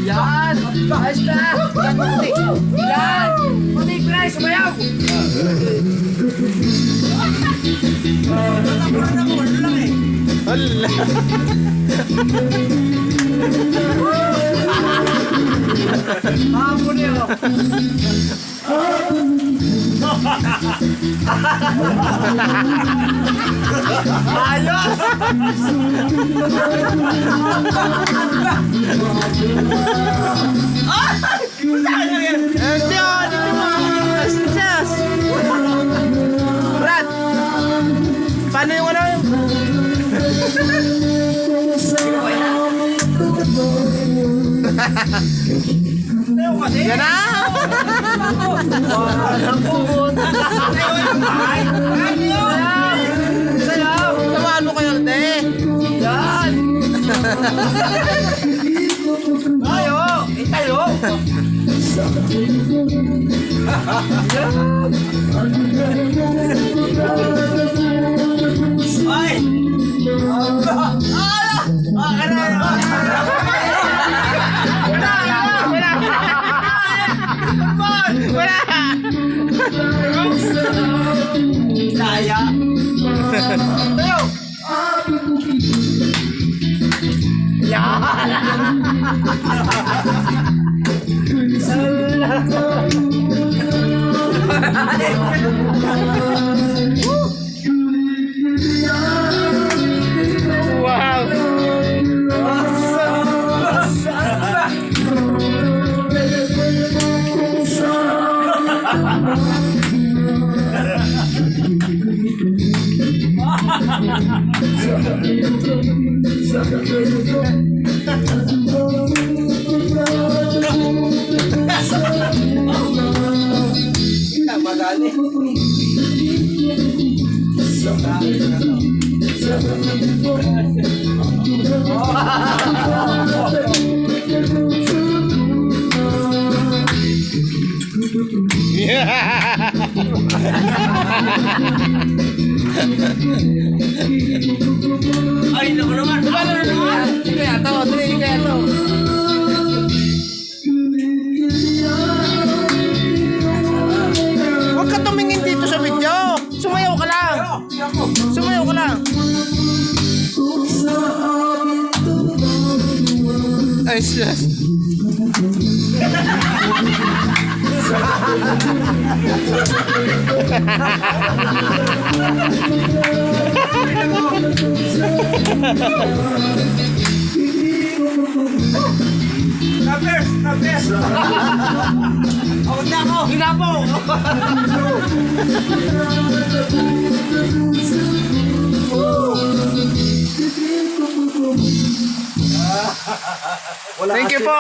Yan! Ayos na! Yan! Puti ko na, sumayaw! Hala. Hapon yun! Ayos! Hindi oh, dito mo. Just. Brad. Paano yung ano? Yan na! Sayaw! Tamaan mo kayo, te. Yan! Tayo! Tayo! Ay! Saya! Tayo! Wow! Madali. Ay, naku naman. Hindi kaya to, hindi kaya to. Huwag ka tumingin dito sa video. Sumayaw ka lang. Sumayaw ka lang. Ay, sus. Kapers! Kapers! Huwag na ako! Hila po! Thank you po.